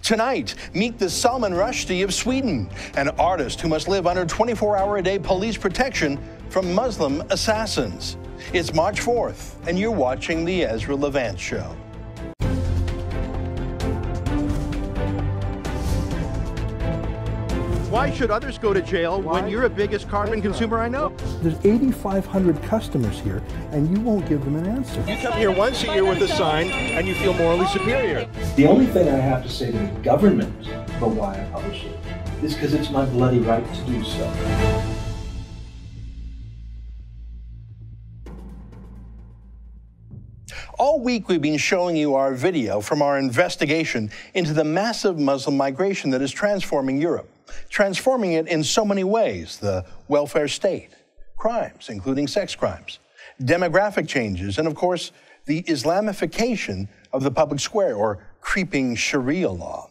Tonight, meet the Salman Rushdie of Sweden, an artist who must live under 24-hour-a-day police protection from Muslim assassins. It's March 4th, and you're watching The Ezra Levant Show. Why should others go to jail when you're the biggest carbon consumer I know? There's 8,500 customers here, and you won't give them an answer. You come here once a year with a sign, and you feel morally superior. The only thing I have to say to the government about why I publish it is because it's my bloody right to do so. All week, we've been showing you our video from our investigation into the massive Muslim migration that is transforming Europe, transforming it in so many ways: the welfare state, crimes, including sex crimes, demographic changes, and of course, the Islamification of the public square, or creeping Sharia law.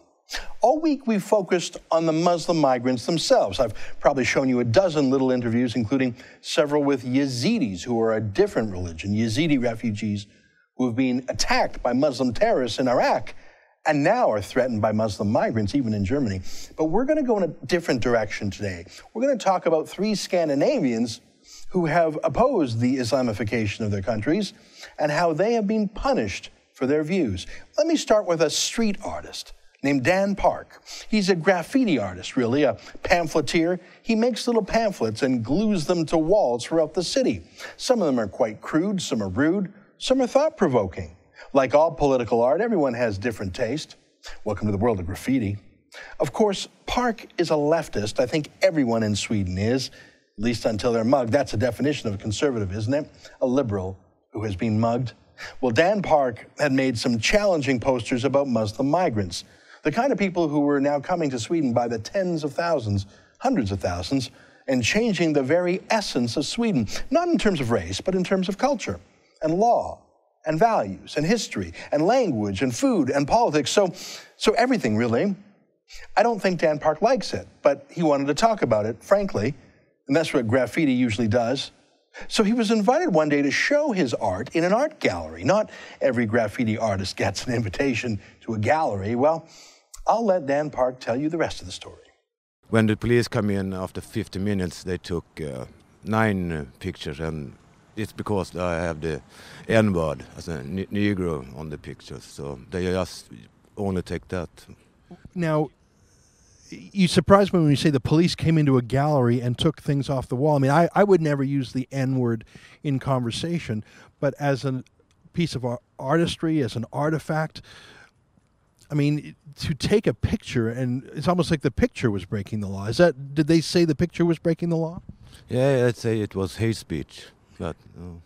All week, we've focused on the Muslim migrants themselves. I've probably shown you a dozen little interviews, including several with Yazidis, who are a different religion, Yazidi refugees who have been attacked by Muslim terrorists in Iraq and now are threatened by Muslim migrants, even in Germany. But we're going to go in a different direction today. We're going to talk about 3 Scandinavians who have opposed the Islamification of their countries and how they have been punished for their views. Let me start with a street artist named Dan Park. He's a graffiti artist, really, a pamphleteer. He makes little pamphlets and glues them to walls throughout the city. Some of them are quite crude, some are rude, some are thought-provoking. Like all political art, everyone has different taste. Welcome to the world of graffiti. Of course, Park is a leftist. I think everyone in Sweden is, at least until they're mugged. That's a definition of a conservative, isn't it? A liberal who has been mugged. Well, Dan Park had made some challenging posters about Muslim migrants, the kind of people who were now coming to Sweden by the tens of thousands, hundreds of thousands, and changing the very essence of Sweden, not in terms of race, but in terms of culture and law and values and history and language and food and politics. So everything, really. I don't think Dan Park likes it, but he wanted to talk about it, frankly, and that's what graffiti usually does. So he was invited one day to show his art in an art gallery. Not every graffiti artist gets an invitation to a gallery. Well, I'll let Dan Park tell you the rest of the story. When the police come in after 50 minutes, they took 9 pictures, and it's because I have the N-word as a Negro on the pictures, so they just only take that. Now, you surprised me when you say the police came into a gallery and took things off the wall. I mean, I would never use the N-word in conversation, but as a piece of artistry, as an artifact, I mean, to take a picture, and it's almost like the picture was breaking the law. Did they say the picture was breaking the law? Yeah, I'd say it was hate speech. But,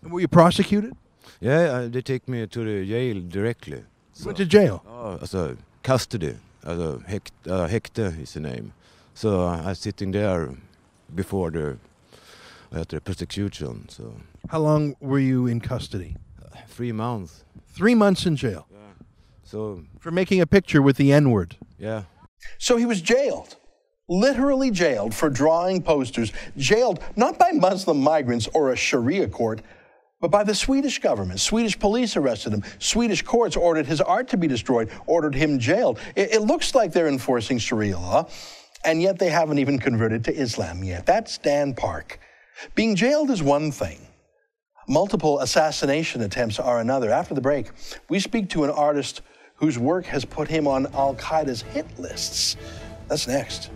were you prosecuted? Yeah, they take me to the jail directly. So, went to jail? As a custody, as a häkte is the name. So I was sitting there before the prosecution. So. How long were you in custody? 3 months. 3 months in jail? Yeah. So for making a picture with the N-word? Yeah. So he was jailed. Literally jailed for drawing posters, jailed not by Muslim migrants or a Sharia court, but by the Swedish government. Swedish police arrested him. Swedish courts ordered his art to be destroyed, ordered him jailed. It looks like they're enforcing Sharia law, and yet they haven't even converted to Islam yet. That's Dan Park. Being jailed is one thing. Multiple assassination attempts are another. After the break, we speak to an artist whose work has put him on Al-Qaeda's hit lists. That's next.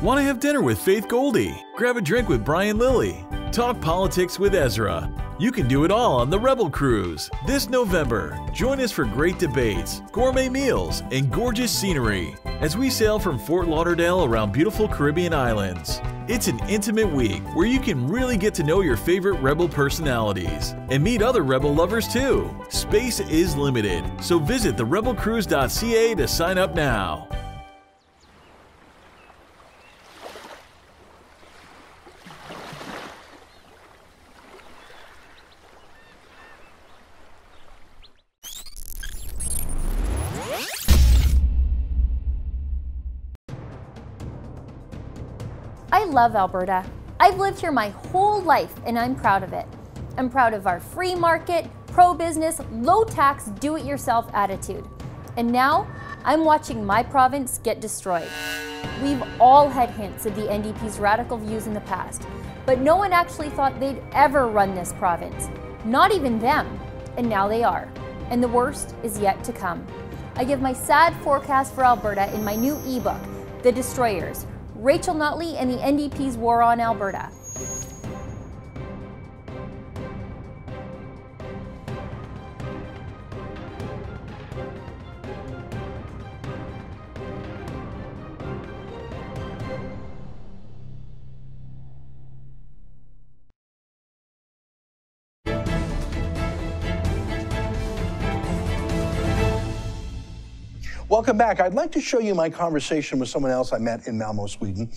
Want to have dinner with Faith Goldie? Grab a drink with Brian Lilly. Talk politics with Ezra. You can do it all on the Rebel Cruise. This November, join us for great debates, gourmet meals, and gorgeous scenery as we sail from Fort Lauderdale around beautiful Caribbean islands. It's an intimate week where you can really get to know your favorite Rebel personalities and meet other Rebel lovers too. Space is limited, so visit therebelcruise.ca to sign up now. I love Alberta. I've lived here my whole life and I'm proud of it. I'm proud of our free market, pro-business, low-tax, do-it-yourself attitude. And now, I'm watching my province get destroyed. We've all had hints of the NDP's radical views in the past, but no one actually thought they'd ever run this province. Not even them. And now they are. And the worst is yet to come. I give my sad forecast for Alberta in my new ebook, The Destroyers, Rachel Notley and the NDP's War on Alberta. Welcome back. I'd like to show you my conversation with someone else I met in Malmö, Sweden.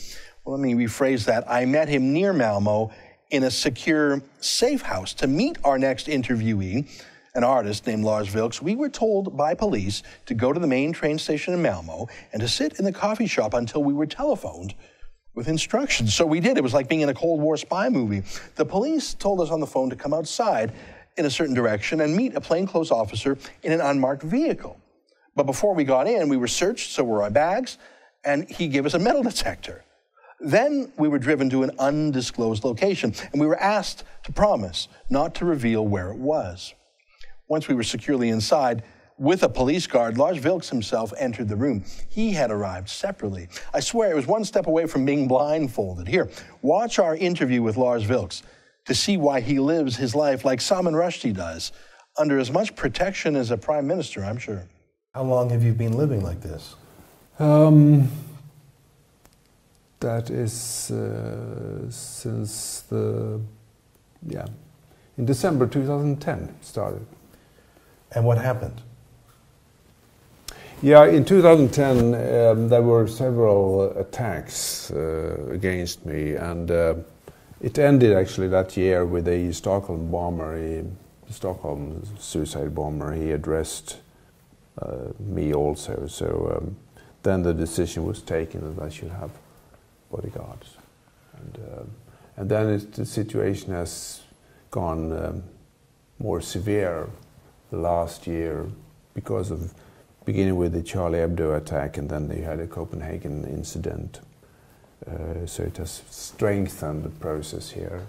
Well, let me rephrase that. I met him near Malmö in a secure, safe house. To meet our next interviewee, an artist named Lars Vilks, we were told by police to go to the main train station in Malmö and to sit in the coffee shop until we were telephoned with instructions. So we did. It was like being in a Cold War spy movie. The police told us on the phone to come outside in a certain direction and meet a plainclothes officer in an unmarked vehicle. But before we got in, we were searched, so were our bags, and he gave us a metal detector. Then we were driven to an undisclosed location, and we were asked to promise not to reveal where it was. Once we were securely inside, with a police guard, Lars Vilks himself entered the room. He had arrived separately. I swear it was one step away from being blindfolded. Here, watch our interview with Lars Vilks to see why he lives his life like Salman Rushdie does, under as much protection as a prime minister, I'm sure. How long have you been living like this? That is since in December 2010 started. And what happened? Yeah, in 2010 there were several attacks against me, and it ended actually that year with a Stockholm bomber, the Stockholm suicide bomber. He addressed me also, so then the decision was taken that I should have bodyguards, and then the situation has gone more severe the last year because of beginning with the Charlie Hebdo attack, and then they had a Copenhagen incident. So it has strengthened the process here.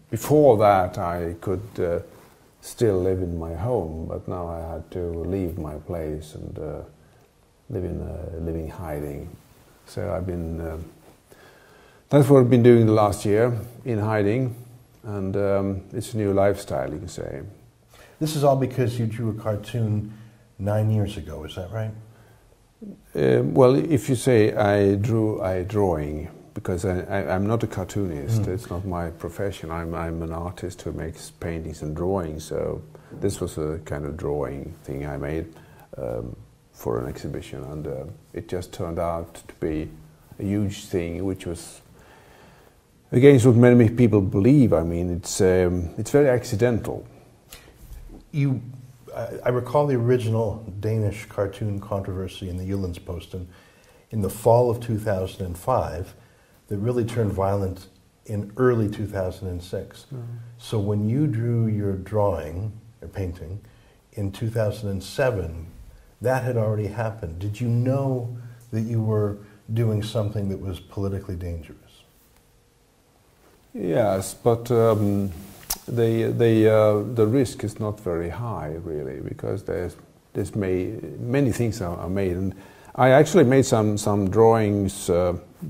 Before that, I could still live in my home, but now I had to leave my place and live in hiding. So I've been, that's what I've been doing the last year, in hiding, and it's a new lifestyle, you can say. This is all because you drew a cartoon 9 years ago, is that right? Well, if you say I drew a drawing, because I'm not a cartoonist, it's not my profession. I'm an artist who makes paintings and drawings, so this was a kind of drawing thing I made for an exhibition, and it just turned out to be a huge thing, which was against what many people believe. I mean, it's very accidental. I recall the original Danish cartoon controversy in the Jyllands-Posten in the fall of 2005 that really turned violent in early 2006. So when you drew your drawing, or painting, in 2007, that had already happened. Did you know that you were doing something that was politically dangerous? Yes, but the risk is not very high, really, because many things are made. And I actually made some drawings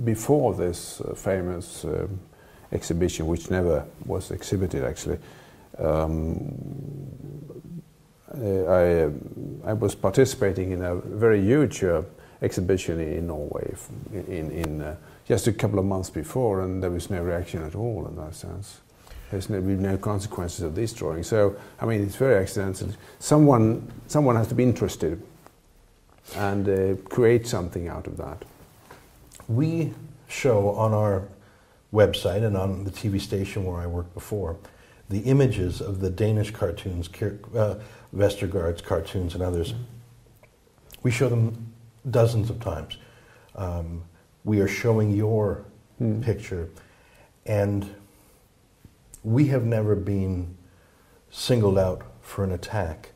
before this famous exhibition, which never was exhibited, actually. I was participating in a very huge exhibition in Norway in just a couple of months before, and there was no reaction at all in that sense. There's been no consequences of this drawing. So, I mean, it's very accidental. Someone has to be interested and create something out of that. We show on our website and on the TV station where I worked before the images of the Danish cartoons, Vestergaard's cartoons and others. We show them dozens of times. We are showing your picture, and we have never been singled out for an attack.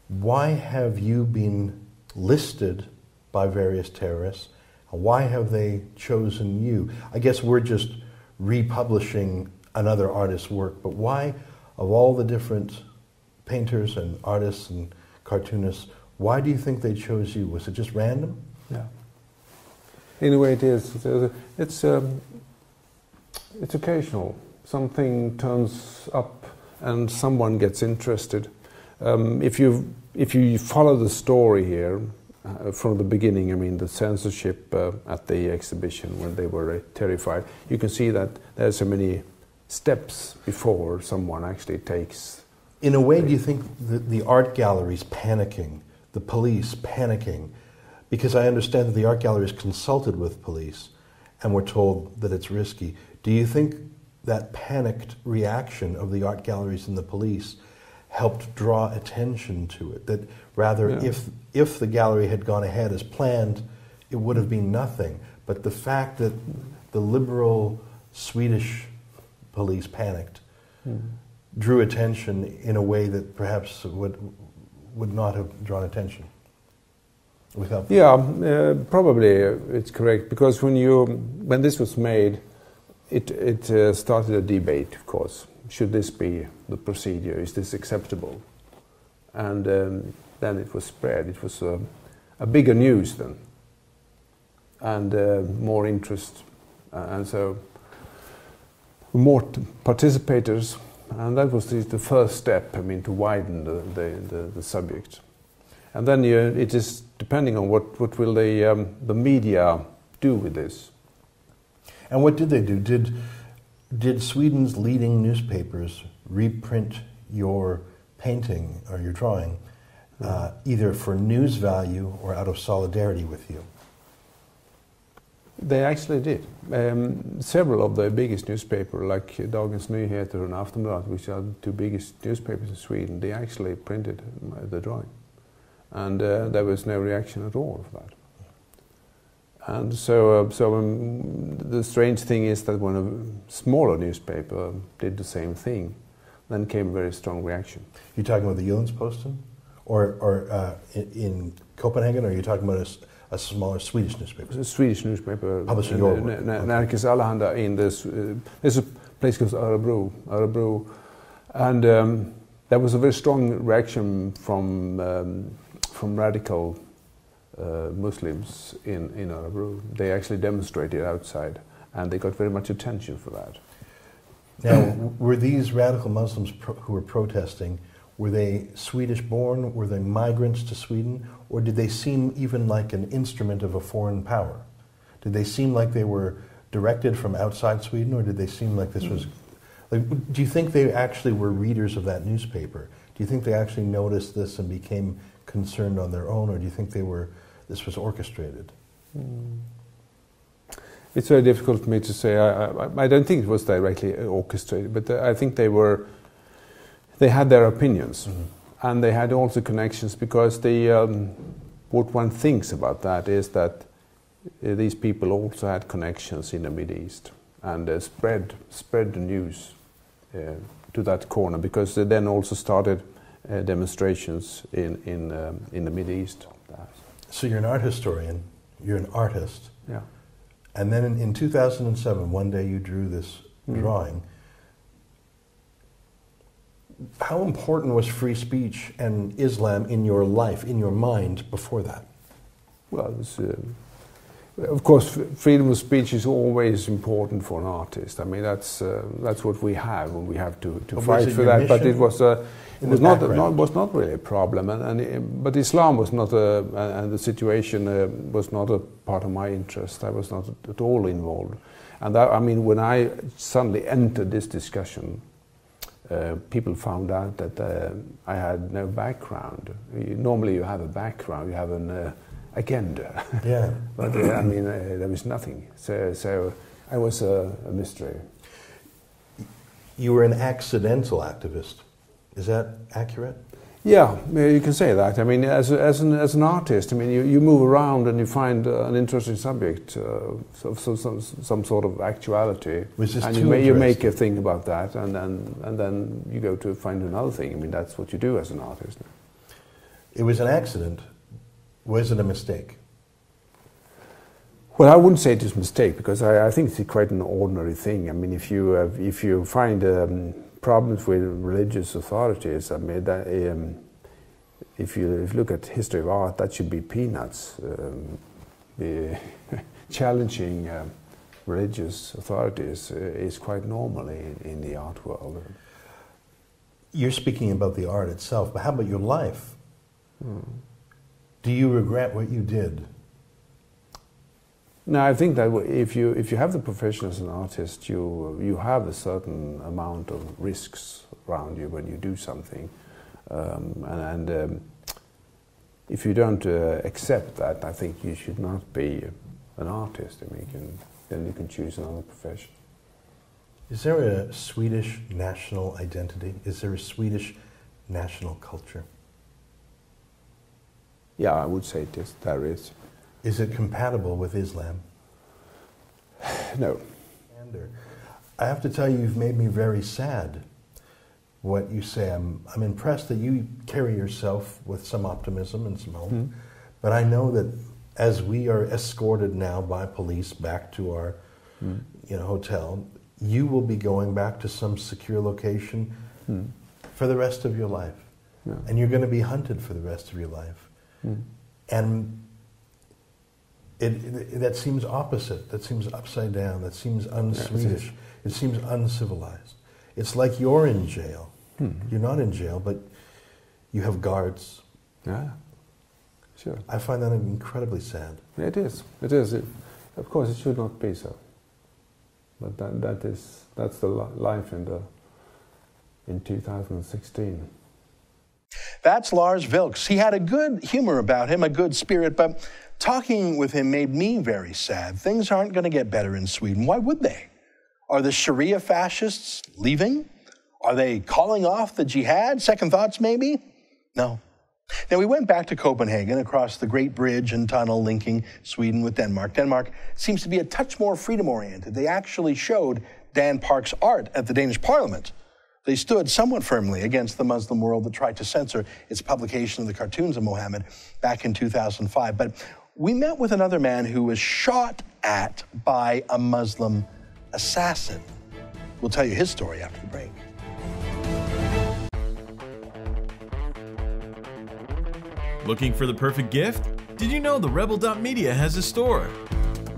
Why have you been listed by various terrorists? Why have they chosen you? I guess we're just republishing another artist's work, but why, of all the different painters and artists and cartoonists, why do you think they chose you? Was it just random? Yeah. In a way it is. It's occasional. Something turns up and someone gets interested. If you follow the story here from the beginning, I mean the censorship at the exhibition when they were terrified, you can see that there's so many steps before someone actually takes. In a way, do you think the art galleries panicking, the police panicking, because I understand that the art galleries consulted with police and were told that it's risky. Do you think that panicked reaction of the art galleries and the police helped draw attention to it? That rather, if the gallery had gone ahead as planned, it would have been nothing. But the fact that the liberal Swedish police panicked drew attention in a way that perhaps would not have drawn attention. Probably it's correct, because when this was made, it started a debate, of course. Should this be the procedure? Is this acceptable? And then it was spread. It was a bigger news then, and more interest, and so more participators, and that was the first step. I mean, to widen the subject. And then it is depending on what will the media do with this. And what did they do? Did Sweden's leading newspapers reprint your painting or your drawing either for news value or out of solidarity with you? They actually did. Several of the biggest newspapers, like Dagens Nyheter and Aftonbladet, which are the two biggest newspapers in Sweden, they actually printed the drawing. And there was no reaction at all for that. And so the strange thing is that when a smaller newspaper did the same thing, then came a very strong reaction. You're talking about the Jyllands-Posten, or in Copenhagen, or are you talking about a smaller Swedish newspaper? It's a Swedish newspaper. Publishing your work. Nerikes Allehanda in this. There's a place called Örebro, and there was a very strong reaction from radical Muslims in Örebro. They actually demonstrated outside, and they got very much attention for that. Now, were these radical Muslims who were protesting, were they Swedish-born? Were they migrants to Sweden? Or did they seem even like an instrument of a foreign power? Did they seem like they were directed from outside Sweden, or did they seem like this was... Like, do you think they actually were readers of that newspaper? Do you think they actually noticed this and became concerned on their own, or do you think this was orchestrated? It's very difficult for me to say. I don't think it was directly orchestrated, but I think they had their opinions, and they had also connections, because what one thinks about that is that these people also had connections in the Mideast, and spread the news to that corner, because they then also started demonstrations in the Mideast. So you're an art historian, you're an artist. Yeah. And then in 2007, one day you drew this drawing. How important was free speech and Islam in your life, in your mind, before that? Well, it was, of course, freedom of speech is always important for an artist. I mean, that's what we have, and we have to fight for that. But it was not really a problem, but Islam was not and the situation was not a part of my interest. I was not at all involved, and that, I mean, when I suddenly entered this discussion, people found out that I had no background. Normally, you have a background, you have an agenda. Yeah. But I mean, there was nothing. So I was a mystery. You were an accidental activist. Is that accurate? Yeah, you can say that. I mean, as an artist, I mean, you move around and you find an interesting subject, some sort of actuality, and you make a thing about that, and then you go to find another thing. I mean, that's what you do as an artist. It was an accident. Was it a mistake? Well, I wouldn't say it is a mistake, because I think it's quite an ordinary thing. I mean, if you find problems with religious authorities, I mean, that, if you look at history of art, that should be peanuts. Challenging religious authorities is quite normal in the art world. You're speaking about the art itself, but how about your life? Do you regret what you did? No, I think that if you have the profession as an artist, you have a certain amount of risks around you when you do something, and if you don't accept that, I think you should not be an artist. I mean, then you can choose another profession. Is there a Swedish national identity? Is there a Swedish national culture? Yeah, I would say it is. There is. Is it compatible with Islam? No. I have to tell you, you've made me very sad. What you say, I'm impressed that you carry yourself with some optimism and some hope. But I know that as we are escorted now by police back to our hotel, you will be going back to some secure location for the rest of your life. Yeah. And you're going to be hunted for the rest of your life. And that seems opposite, that seems upside down, that seems un-Swedish, it seems uncivilized. It's like you're in jail. You're not in jail, but you have guards. Yeah, sure. I find that incredibly sad. It is. It is. Of course, it should not be so. But that's the life in 2016. That's Lars Vilks. He had a good humor about him, a good spirit, but talking with him made me very sad. Things aren't going to get better in Sweden. Why would they? Are the Sharia fascists leaving? Are they calling off the jihad? Second thoughts, maybe? No. Now, we went back to Copenhagen across the great bridge and tunnel linking Sweden with Denmark. Denmark seems to be a touch more freedom-oriented. They actually showed Dan Park's art at the Danish Parliament. They stood somewhat firmly against the Muslim world that tried to censor its publication of the cartoons of Mohammed back in 2005. But we met with another man who was shot at by a Muslim assassin. We'll tell you his story after the break. Looking for the perfect gift? Did you know the Rebel.media has a store?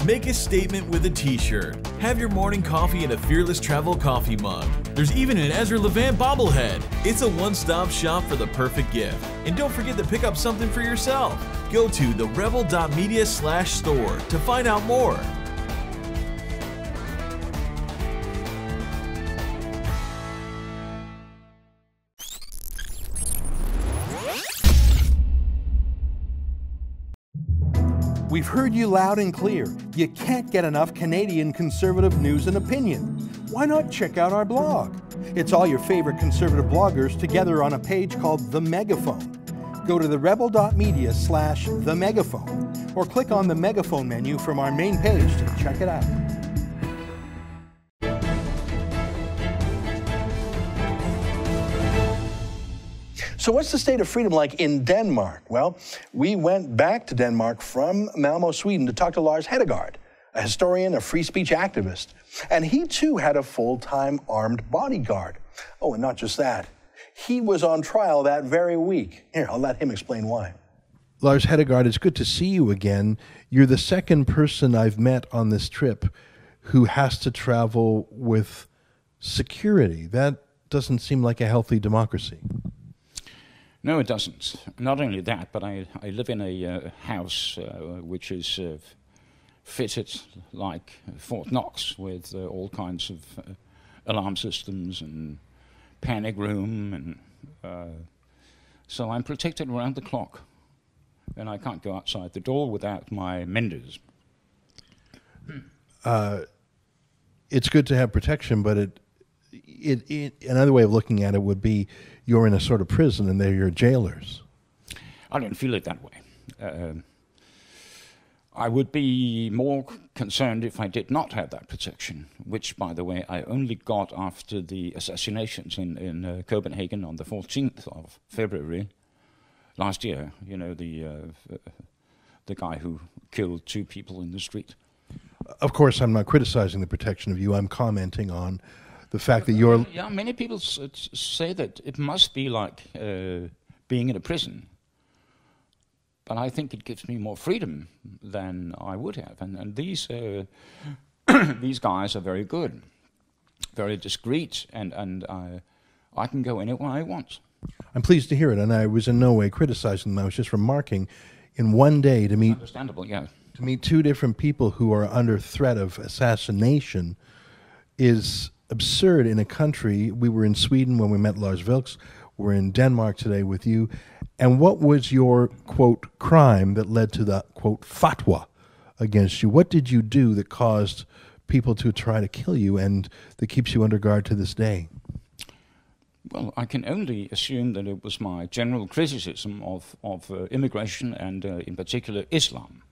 Make a statement with a t-shirt. Have your morning coffee in a Fearless Travel coffee mug. There's even an Ezra Levant bobblehead. It's a one-stop shop for the perfect gift. And don't forget to pick up something for yourself. Go to therebel.media/store to find out more. We've heard you loud and clear. You can't get enough Canadian conservative news and opinion. Why not check out our blog? It's all your favorite conservative bloggers together on a page called The Megaphone. Go to therebel.media/themegaphone or click on the Megaphone menu from our main page to check it out. So what's the state of freedom like in Denmark? Well, we went back to Denmark from Malmö, Sweden to talk to Lars Hedegaard, a historian, a free speech activist. And he too had a full-time armed bodyguard. Oh, and not just that. He was on trial that very week. Here, I'll let him explain why. Lars Hedegaard, it's good to see you again. You're the second person I've met on this trip who has to travel with security. That doesn't seem like a healthy democracy. No, it doesn't. Not only that, but I live in a house which is fitted like Fort Knox with all kinds of alarm systems and panic room, and so I'm protected around the clock, and I can't go outside the door without my menders. It's good to have protection, but another way of looking at it would be you're in a sort of prison and they're your jailers. I don't feel it that way. I would be more concerned if I did not have that protection, which, by the way, I only got after the assassinations in Copenhagen on the 14th of February last year. You know, the guy who killed 2 people in the street. Of course, I'm not criticizing the protection of you. I'm commenting on the fact that you're... Yeah, many people say that it must be like being in a prison. But I think it gives me more freedom than I would have. And these these guys are very good, very discreet, and I can go anywhere I want. I'm pleased to hear it, and I was in no way criticizing them. I was just remarking, in one day to meet... Understandable, yeah. To meet 2 different people who are under threat of assassination is absurd in a country. We were in Sweden when we met Lars Vilks. We're in Denmark today with you. And what was your, quote, crime that led to the, quote, fatwa against you? What did you do that caused people to try to kill you and that keeps you under guard to this day? Well, I can only assume that it was my general criticism of immigration and in particular Islam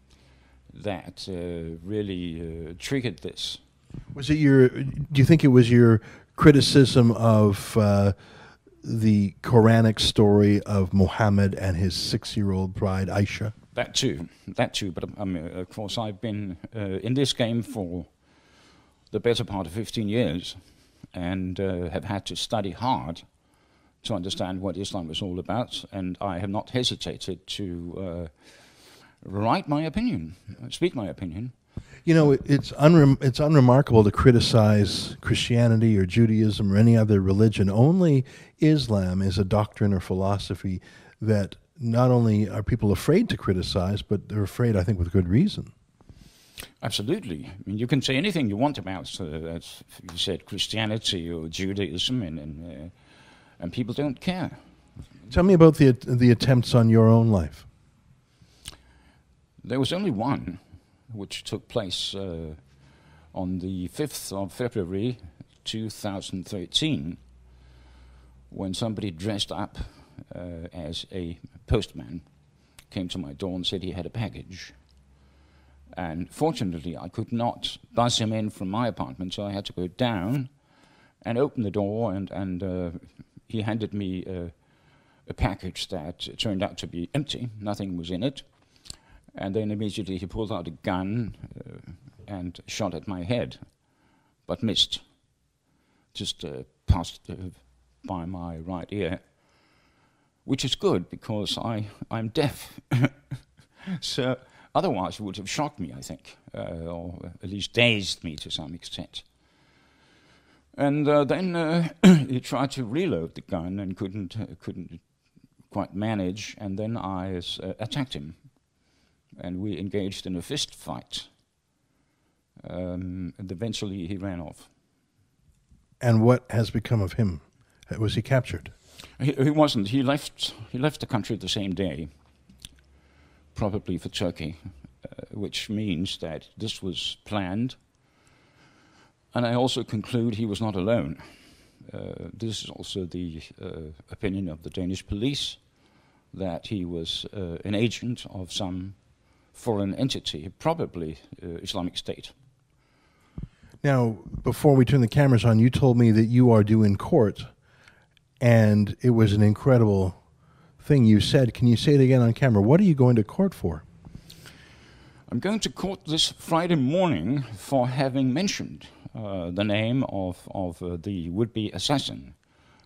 that really triggered this. Was it do you think it was your criticism of the Quranic story of Muhammad and his 6-year-old bride Aisha? That too. But of course, I've been in this game for the better part of 15 years, and have had to study hard to understand what Islam was all about. And I have not hesitated to write my opinion, speak my opinion. You know, it's unremarkable to criticize Christianity or Judaism or any other religion. Only Islam is a doctrine or philosophy that not only are people afraid to criticize, but they're afraid, I think, with good reason. Absolutely. I mean, you can say anything you want about, as you said, Christianity or Judaism, and people don't care. Tell me about the attempts on your own life. There was only one, which took place on the 5th of February 2013, when somebody dressed up as a postman came to my door and said he had a package. And fortunately, I could not buzz him in from my apartment, so I had to go down and open the door, and he handed me a package that turned out to be empty. Nothing was in it. And then immediately he pulled out a gun and shot at my head, but missed. Just passed by my right ear, which is good because I'm deaf. So otherwise it would have shocked me, I think, or at least dazed me to some extent. And then he tried to reload the gun and couldn't quite manage, and then I attacked him. And we engaged in a fist fight. And eventually he ran off. And what has become of him? Was he captured? He wasn't. He left the country the same day, probably for Turkey, which means that this was planned. And I also conclude he was not alone. This is also the opinion of the Danish police, that he was an agent of some foreign entity, probably Islamic State. Now, before we turn the cameras on, you told me that you are due in court, and it was an incredible thing you said. Can you say it again on camera? What are you going to court for? I'm going to court this Friday morning for having mentioned the name of the would-be assassin,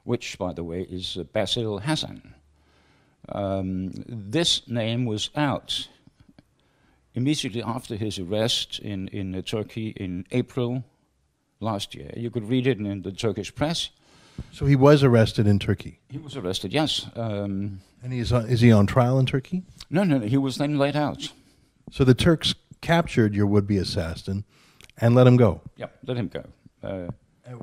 which, by the way, is Basil Hassan. This name was out immediately after his arrest in Turkey in April last year. You could read it in the Turkish press. So he was arrested in Turkey? He was arrested, yes. And is he on trial in Turkey? No, he was then let out. So the Turks captured your would-be assassin and let him go? Yep, let him go.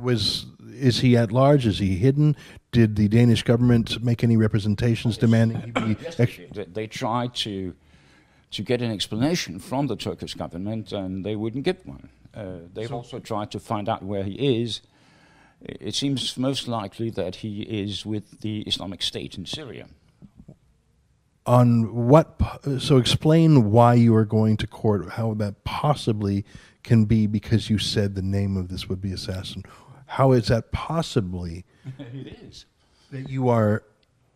Is he at large? Is he hidden? Did the Danish government make any representations demanding he be... They tried to get an explanation from the Turkish government, and they wouldn't give one. They've also tried to find out where he is, it seems most likely that he is with the Islamic State in Syria. On what? So explain why you are going to court. How that possibly can be because you said the name of this would-be assassin. How is that possibly? It is. That you are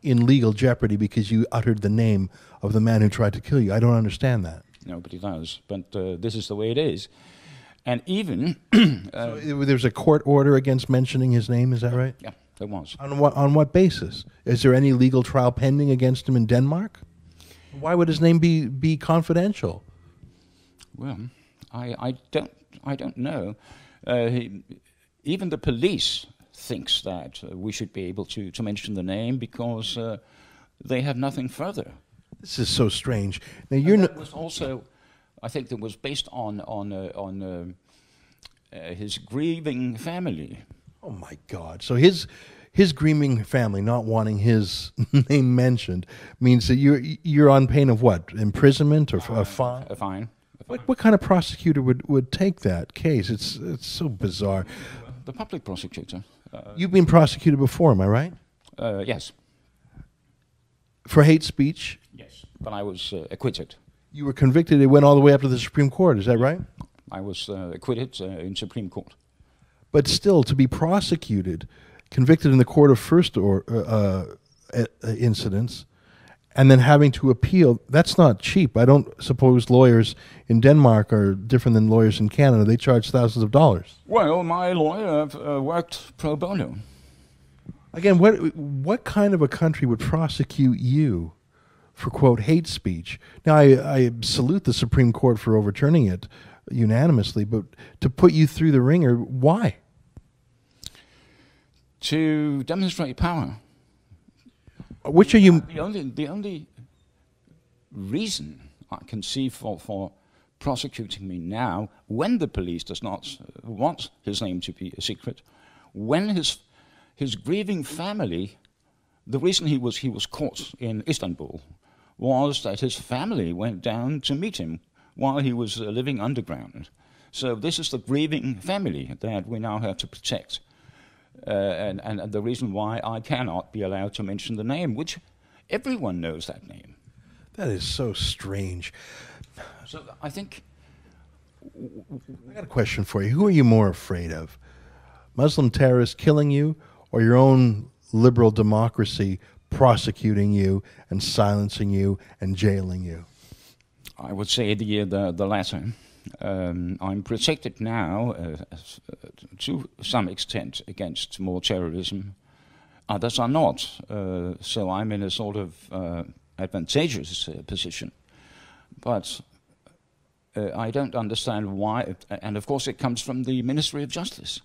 in legal jeopardy because you uttered the name of the man who tried to kill you. I don't understand that. Nobody does, but this is the way it is. And even... so there's a court order against mentioning his name, is that right? Yeah, there was. On what basis? Is there any legal trial pending against him in Denmark? Why would his name be confidential? Well, I don't know. Even the police thinks that we should be able to mention the name because they have nothing further. This is so strange. Now you're was also, I think, that was based on his grieving family. Oh my God! So his grieving family not wanting his name mentioned means that you're on pain of what? Imprisonment or a fine? A fine. What kind of prosecutor would take that case? It's so bizarre. The public prosecutor. You've been prosecuted before, am I right? Yes. For hate speech? Yes. But I was acquitted. You were convicted. It went all the way up to the Supreme Court. Is that right? I was acquitted in Supreme Court. But still, to be prosecuted, convicted in the court of first incidence, and then having to appeal, that's not cheap. I don't suppose lawyers in Denmark are different than lawyers in Canada. They charge thousands of dollars. Well, my lawyer worked pro bono. Again, what kind of a country would prosecute you for, quote, hate speech? Now, I salute the Supreme Court for overturning it unanimously, but to put you through the ringer, why? To demonstrate power. Which are you? The only reason I can see for prosecuting me now, when the police does not want his name to be a secret, when his grieving family, the reason he was caught in Istanbul was that his family went down to meet him while he was living underground. So this is the grieving family that we now have to protect. And the reason why I cannot be allowed to mention the name, which everyone knows that name. That is so strange. So I think... I got a question for you. Who are you more afraid of? Muslim terrorists killing you, or your own liberal democracy prosecuting you and silencing you and jailing you? I would say the latter. I'm protected now to some extent against more terrorism. Others are not. So I'm in a sort of advantageous position. But I don't understand why, and of course it comes from the Ministry of Justice.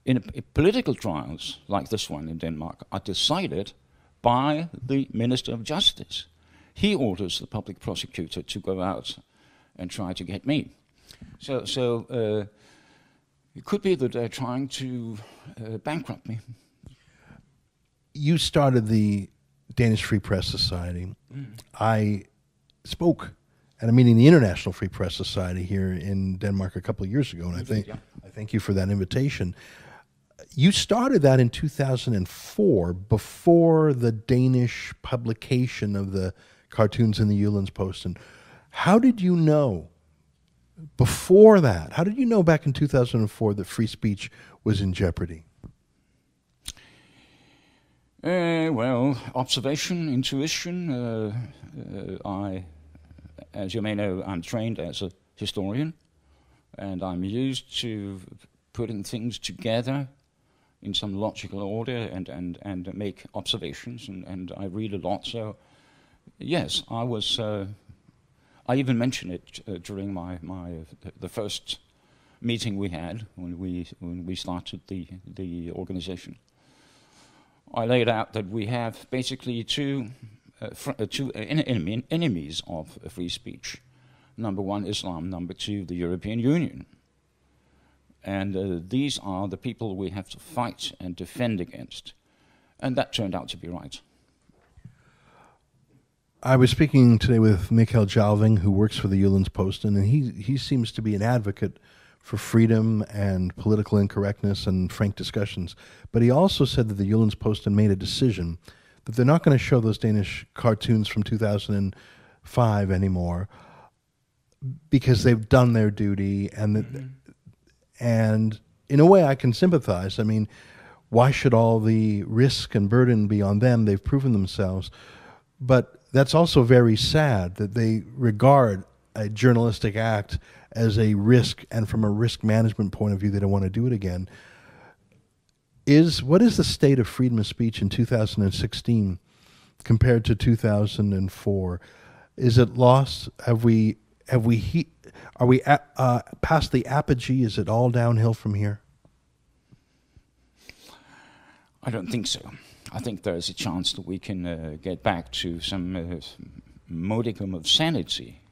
In political trials like this one in Denmark are decided by the Minister of Justice. He orders the public prosecutor to go out and try to get me. So it could be that they're trying to bankrupt me. You started the Danish Free Press Society. I spoke at a meeting of the International Free Press Society here in Denmark a couple of years ago, and I thank you for that invitation. You started that in 2004, before the Danish publication of the cartoons in the Jyllands-Posten. How did you know before that? How did you know back in 2004 that free speech was in jeopardy? Well, observation, intuition. As you may know, I'm trained as a historian, and I'm used to putting things together in some logical order and make observations, and I read a lot. So, yes, I was. I even mentioned it during the first meeting we had when we started the organization. I laid out that we have basically two enemies of free speech. Number one, Islam. Number two, the European Union. And these are the people we have to fight and defend against. And that turned out to be right. I was speaking today with Mikael Jalving, who works for the Jyllands-Posten, and he seems to be an advocate for freedom and political incorrectness and frank discussions. But he also said that the Jyllands-Posten made a decision that they're not going to show those Danish cartoons from 2005 anymore because they've done their duty, and in a way I can sympathize. I mean, why should all the risk and burden be on them? They've proven themselves. But that's also very sad that they regard a journalistic act as a risk, and from a risk management point of view, they don't want to do it again. What is the state of freedom of speech in 2016 compared to 2004? Is it lost? Are we past the apogee? Is it all downhill from here? I don't think so. I think there is a chance that we can get back to some modicum of sanity.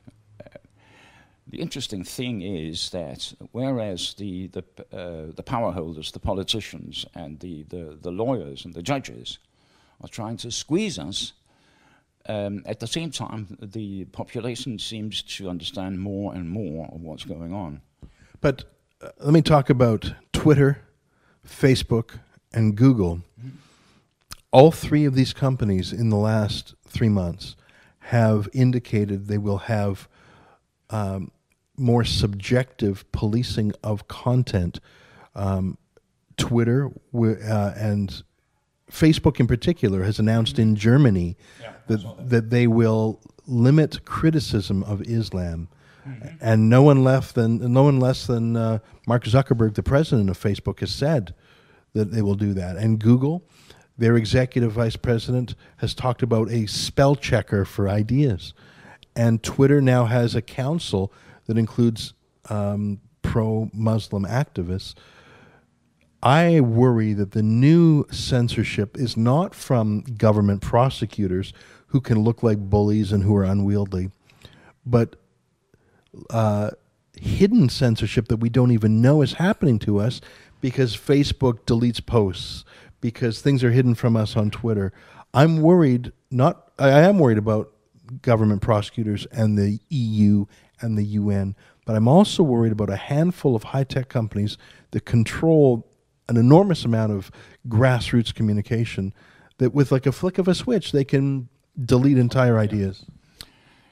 The interesting thing is that whereas the power holders, the politicians, and the lawyers and the judges are trying to squeeze us, at the same time the population seems to understand more and more of what's going on. But let me talk about Twitter, Facebook, and Google. All three of these companies in the last 3 months have indicated they will have more subjective policing of content. Twitter and Facebook in particular has announced in Germany that they will limit criticism of Islam. And no one less than Mark Zuckerberg, the president of Facebook, has said that they will do that. And Google, their executive vice president, has talked about a spell checker for ideas. And Twitter now has a council that includes pro-Muslim activists. I worry that the new censorship is not from government prosecutors who can look like bullies and who are unwieldy, but hidden censorship that we don't even know is happening to us because Facebook deletes posts, because things are hidden from us on Twitter. I am worried about government prosecutors and the EU and the UN, but I'm also worried about a handful of high-tech companies that control an enormous amount of grassroots communication that with like a flick of a switch, they can delete entire ideas.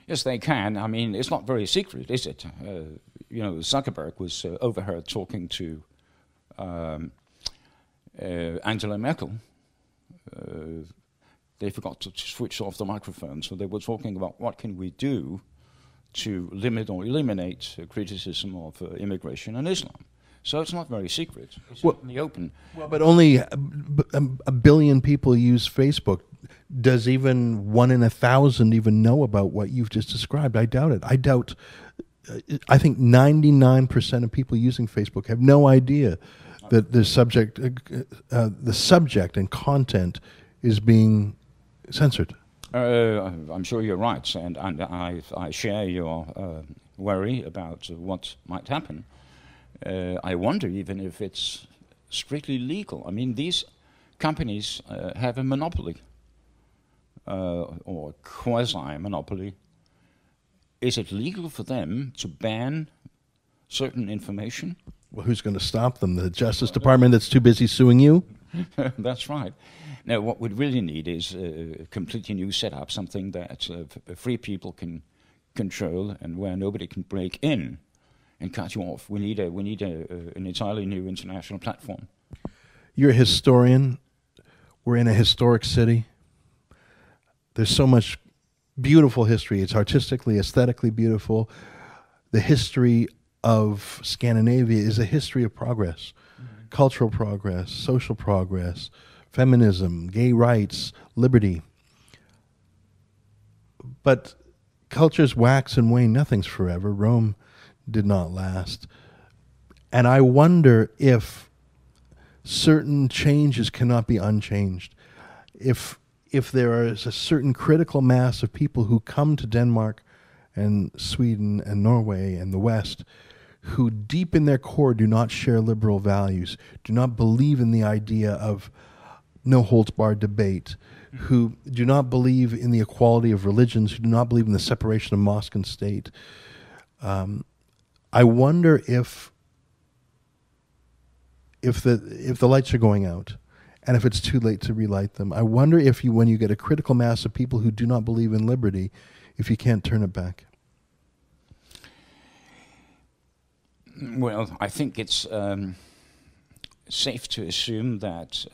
Yes, they can. I mean, it's not very secret, is it? Zuckerberg was overheard talking to Angela Merkel. They forgot to switch off the microphone, so they were talking about what can we do to limit or eliminate criticism of immigration and Islam. So it's not very secret. It's in the open. Well, but only a billion people use Facebook. Does even 1 in 1,000 even know about what you've just described? I doubt it. I think 99% of people using Facebook have no idea that the subject and content is being censored. I'm sure you're right, and I share your worry about what might happen. I wonder even if it's strictly legal. I mean, these companies have a monopoly, or quasi-monopoly. Is it legal for them to ban certain information? Well, who's going to stop them? The Justice Department that's too busy suing you? That's right. Now, what we really need is a completely new setup, something that free people can control and where nobody can break in and cut you off. We need an entirely new international platform. You're a historian. We're in a historic city. There's so much beautiful history. It's artistically, aesthetically beautiful. The history of Scandinavia is a history of progress, cultural progress, social progress, feminism, gay rights, liberty. But cultures wax and wane. Nothing's forever. Rome did not last. And I wonder if certain changes cannot be unchanged. If there is a certain critical mass of people who come to Denmark and Sweden and Norway and the West who deep in their core do not share liberal values, do not believe in the idea of no-holds-barred debate, who do not believe in the equality of religions, who do not believe in the separation of mosque and state. I wonder if if the lights are going out, and if it's too late to relight them, I wonder if when you get a critical mass of people who do not believe in liberty, if you can't turn it back. Well, I think it's safe to assume that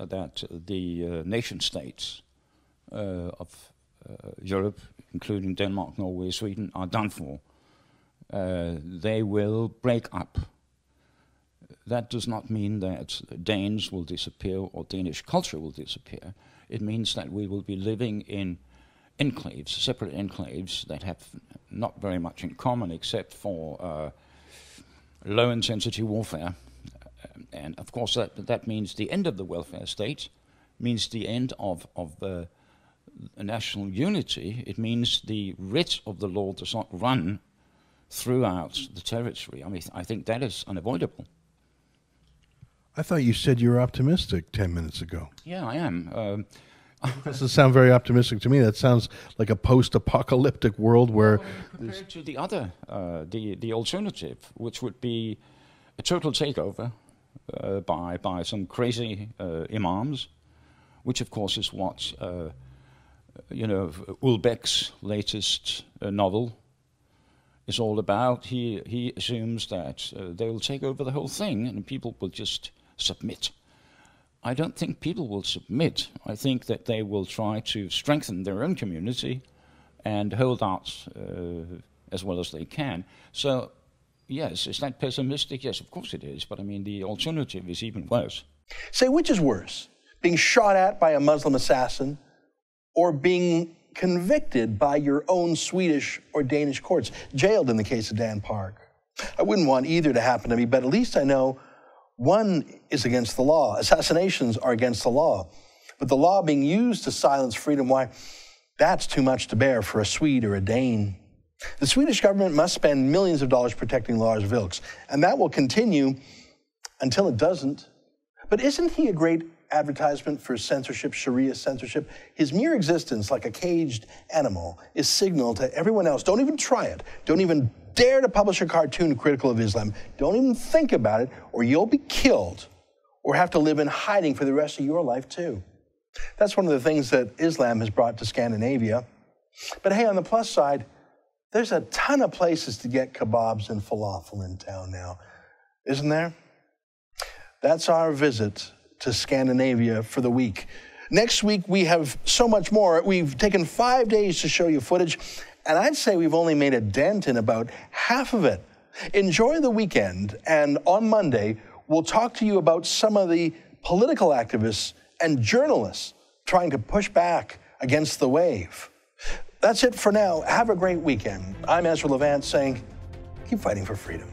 the nation states of Europe, including Denmark, Norway, Sweden, are done for. They will break up. That does not mean that Danes will disappear or Danish culture will disappear. It means that we will be living in enclaves, separate enclaves that have not very much in common except for low-intensity warfare. And of course that means the end of the welfare state, means the end of national unity. It means the writ of the law does not run throughout the territory. I mean, I think that is unavoidable. I thought you said you were optimistic 10 minutes ago. Yeah, I am. That doesn't sound very optimistic to me. That sounds like a post-apocalyptic world where... Compared to the other, the alternative, which would be a total takeover by some crazy imams, which of course is what, Ulbeck's latest novel is all about. He assumes that they will take over the whole thing and people will just submit. I don't think people will submit. I think that they will try to strengthen their own community and hold out as well as they can. So, yes, is that pessimistic? Yes, of course it is. But I mean, the alternative is even worse. Say, which is worse? Being shot at by a Muslim assassin or being convicted by your own Swedish or Danish courts, jailed in the case of Dan Park? I wouldn't want either to happen to me, but at least I know one is against the law. Assassinations are against the law. But the law being used to silence freedom, why, that's too much to bear for a Swede or a Dane. The Swedish government must spend millions of dollars protecting Lars Vilks, and that will continue until it doesn't. But isn't he a great advertisement for censorship, Sharia censorship? His mere existence, like a caged animal, is signal to everyone else. Don't even try it. Don't even dare to publish a cartoon critical of Islam. Don't even think about it, or you'll be killed or have to live in hiding for the rest of your life, too. That's one of the things that Islam has brought to Scandinavia. But hey, on the plus side, there's a ton of places to get kebabs and falafel in town now, isn't there? That's our visit to Scandinavia for the week. Next week, we have so much more. We've taken 5 days to show you footage, and I'd say we've only made a dent in about half of it. Enjoy the weekend, and on Monday, we'll talk to you about some of the political activists and journalists trying to push back against the wave. That's it for now. Have a great weekend. I'm Ezra Levant saying, keep fighting for freedom.